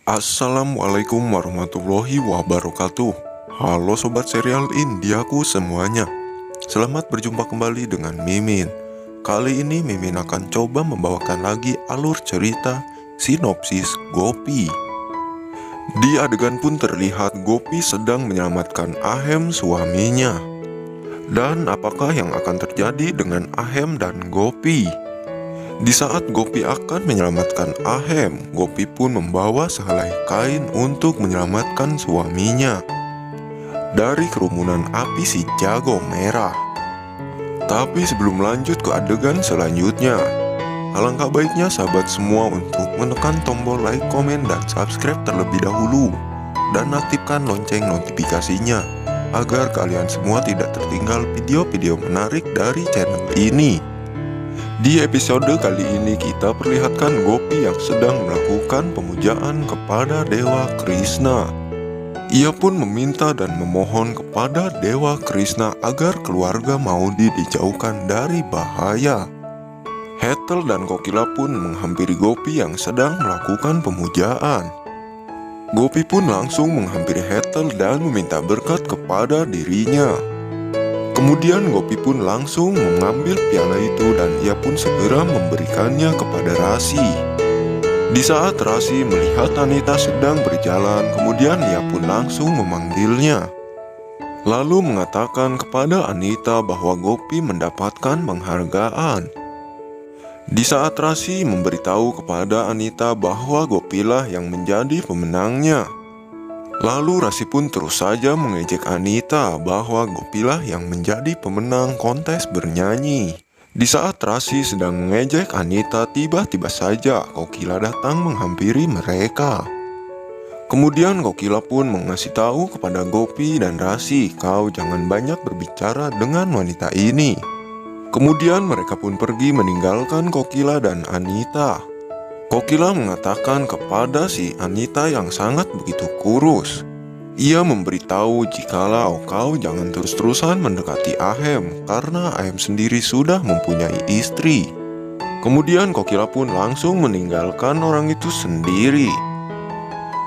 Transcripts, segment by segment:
Assalamualaikum warahmatullahi wabarakatuh. Halo sobat serial Indiaku semuanya. Selamat berjumpa kembali dengan Mimin. Kali ini Mimin akan coba membawakan lagi alur cerita sinopsis Gopi. Di adegan pun terlihat Gopi sedang menyelamatkan Ahem suaminya. Dan apakah yang akan terjadi dengan Ahem dan Gopi? Di saat Gopi akan menyelamatkan Ahem, Gopi pun membawa sehelai kain untuk menyelamatkan suaminya dari kerumunan api si jago merah. Tapi sebelum lanjut ke adegan selanjutnya, alangkah baiknya sahabat semua untuk menekan tombol like, komen, dan subscribe terlebih dahulu, dan aktifkan lonceng notifikasinya agar kalian semua tidak tertinggal video-video menarik dari channel ini. Di episode kali ini kita perlihatkan Gopi yang sedang melakukan pemujaan kepada Dewa Krishna. Ia pun meminta dan memohon kepada Dewa Krishna agar keluarga Maudi dijauhkan dari bahaya. Hetal dan Kokila pun menghampiri Gopi yang sedang melakukan pemujaan. Gopi pun langsung menghampiri Hetal dan meminta berkat kepada dirinya. Kemudian Gopi pun langsung mengambil piala itu dan ia pun segera memberikannya kepada Rasi. Di saat Rasi melihat Anita sedang berjalan, kemudian ia pun langsung memanggilnya. Lalu mengatakan kepada Anita bahwa Gopi mendapatkan penghargaan. Di saat Rasi memberitahu kepada Anita bahwa Gopilah yang menjadi pemenangnya. Lalu Rasi pun terus saja mengejek Anita bahwa Gopilah yang menjadi pemenang kontes bernyanyi. Di saat Rasi sedang mengejek Anita, tiba-tiba saja Kokila datang menghampiri mereka. Kemudian Kokila pun mengasih tahu kepada Gopi dan Rasi, "Kau jangan banyak berbicara dengan wanita ini." Kemudian mereka pun pergi meninggalkan Kokila dan Anita. Kokila mengatakan kepada si Anita yang sangat begitu kurus. Ia memberitahu jikalau kau jangan terus-terusan mendekati Ahem karena Ahem sendiri sudah mempunyai istri. Kemudian Kokila pun langsung meninggalkan orang itu sendiri.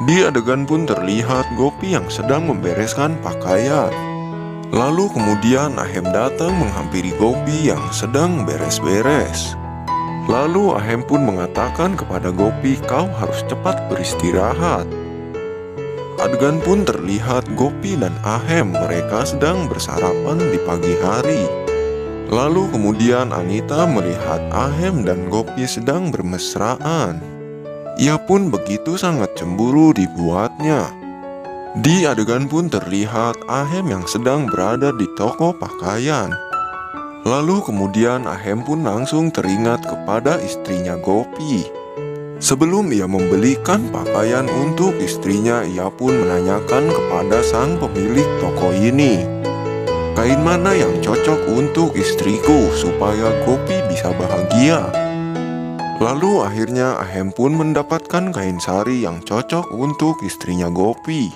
Di adegan pun terlihat Gopi yang sedang membereskan pakaian. Lalu kemudian Ahem datang menghampiri Gopi yang sedang beres-beres. Lalu Ahem pun mengatakan kepada Gopi, "Kau harus cepat beristirahat." Adegan pun terlihat Gopi dan Ahem mereka sedang bersarapan di pagi hari. Lalu kemudian Anita melihat Ahem dan Gopi sedang bermesraan. Ia pun begitu sangat cemburu dibuatnya. Di adegan pun terlihat Ahem yang sedang berada di toko pakaian. Lalu kemudian Ahem pun langsung teringat kepada istrinya Gopi. Sebelum ia membelikan pakaian untuk istrinya, ia pun menanyakan kepada sang pemilik toko ini, "Kain mana yang cocok untuk istriku supaya Gopi bisa bahagia?" Lalu akhirnya Ahem pun mendapatkan kain sari yang cocok untuk istrinya Gopi.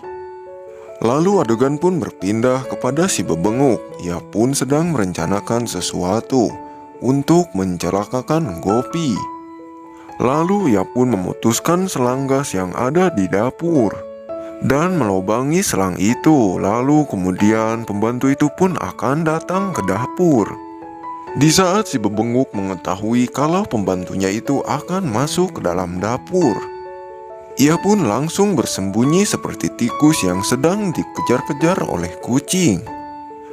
Lalu adegan pun berpindah kepada si bebenguk. Ia pun sedang merencanakan sesuatu untuk mencelakakan Gopi. Lalu ia pun memutuskan selang gas yang ada di dapur dan melobangi selang itu. Lalu kemudian pembantu itu pun akan datang ke dapur. Di saat si bebenguk mengetahui kalau pembantunya itu akan masuk ke dalam dapur, ia pun langsung bersembunyi seperti tikus yang sedang dikejar-kejar oleh kucing.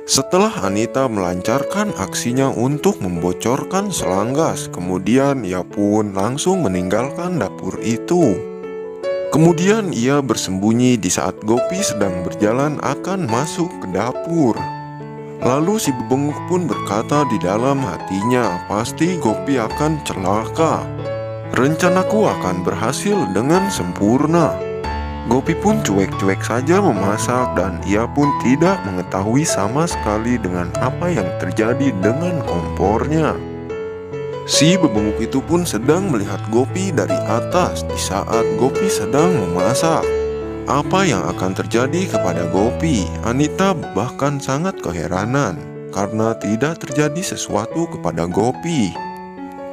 Setelah Anita melancarkan aksinya untuk membocorkan selang gas, kemudian ia pun langsung meninggalkan dapur itu. Kemudian ia bersembunyi di saat Gopi sedang berjalan akan masuk ke dapur. Lalu si bebenguk pun berkata di dalam hatinya, "Pasti Gopi akan celaka. Rencanaku akan berhasil dengan sempurna." Gopi pun cuek-cuek saja memasak dan ia pun tidak mengetahui sama sekali dengan apa yang terjadi dengan kompornya. Si bebenguk itu pun sedang melihat Gopi dari atas di saat Gopi sedang memasak. Apa yang akan terjadi kepada Gopi? Anita bahkan sangat keheranan karena tidak terjadi sesuatu kepada Gopi.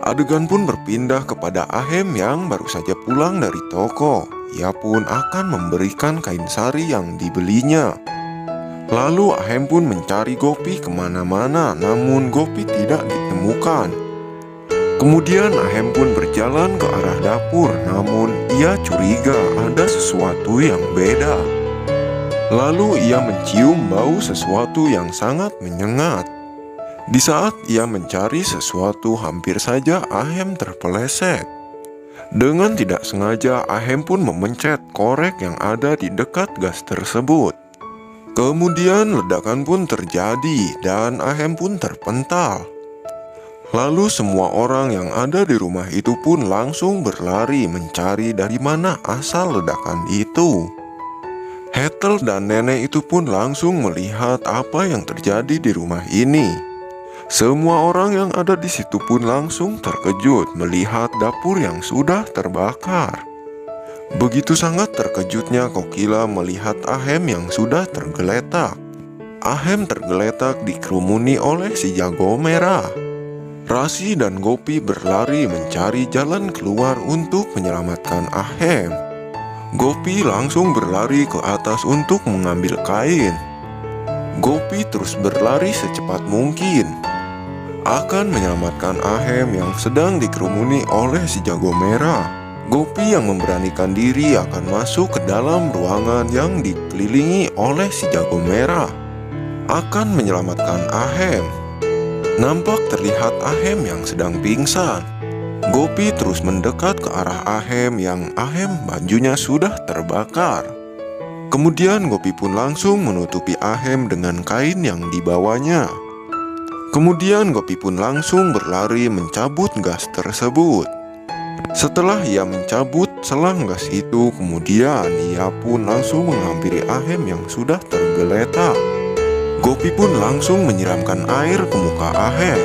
Adegan pun berpindah kepada Ahem yang baru saja pulang dari toko. ia pun akan memberikan kain sari yang dibelinya. Lalu Ahem pun mencari Gopi kemana-mana, namun Gopi tidak ditemukan. Kemudian Ahem pun berjalan ke arah dapur, namun ia curiga ada sesuatu yang beda. Lalu ia mencium bau sesuatu yang sangat menyengat. Di saat ia mencari sesuatu, hampir saja Ahem terpeleset. Dengan tidak sengaja, Ahem pun memencet korek yang ada di dekat gas tersebut. Kemudian ledakan pun terjadi dan Ahem pun terpental. Lalu semua orang yang ada di rumah itu pun langsung berlari mencari dari mana asal ledakan itu. Hetel dan nenek itu pun langsung melihat apa yang terjadi di rumah ini. Semua orang yang ada di situ pun langsung terkejut melihat dapur yang sudah terbakar. Begitu sangat terkejutnya Kokila melihat Ahem yang sudah tergeletak. Ahem tergeletak dikerumuni oleh si jago merah. Rasi dan Gopi berlari mencari jalan keluar untuk menyelamatkan Ahem. Gopi langsung berlari ke atas untuk mengambil kain. Gopi terus berlari secepat mungkin akan menyelamatkan Ahem yang sedang dikerumuni oleh si jago merah. Gopi yang memberanikan diri akan masuk ke dalam ruangan yang dikelilingi oleh si jago merah, akan menyelamatkan Ahem. Nampak terlihat Ahem yang sedang pingsan. Gopi terus mendekat ke arah Ahem yang bajunya sudah terbakar. Kemudian Gopi pun langsung menutupi Ahem dengan kain yang dibawanya. Kemudian Gopi pun langsung berlari mencabut gas tersebut. Setelah ia mencabut selang gas itu, kemudian ia pun langsung menghampiri Ahem yang sudah tergeletak. Gopi pun langsung menyiramkan air ke muka Ahem.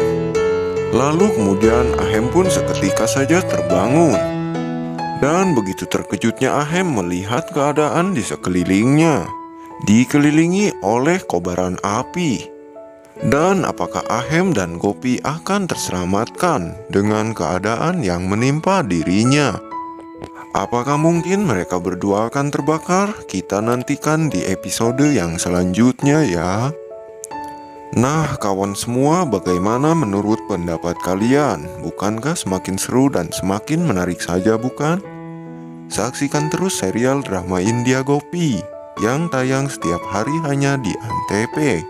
Lalu kemudian Ahem pun seketika saja terbangun. Dan begitu terkejutnya Ahem melihat keadaan di sekelilingnya, dikelilingi oleh kobaran api. Dan apakah Ahem dan Gopi akan terselamatkan dengan keadaan yang menimpa dirinya? Apakah mungkin mereka berdua akan terbakar? Kita nantikan di episode yang selanjutnya ya. Nah, kawan semua, bagaimana menurut pendapat kalian? Bukankah semakin seru dan semakin menarik saja, bukan? Saksikan terus serial drama India Gopi yang tayang setiap hari hanya di Antv.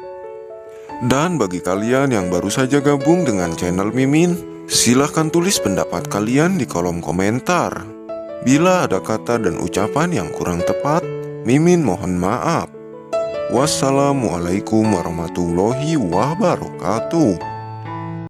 Dan bagi kalian yang baru saja gabung dengan channel Mimin, silahkan tulis pendapat kalian di kolom komentar. Bila ada kata dan ucapan yang kurang tepat, Mimin mohon maaf. Wassalamualaikum warahmatullahi wabarakatuh.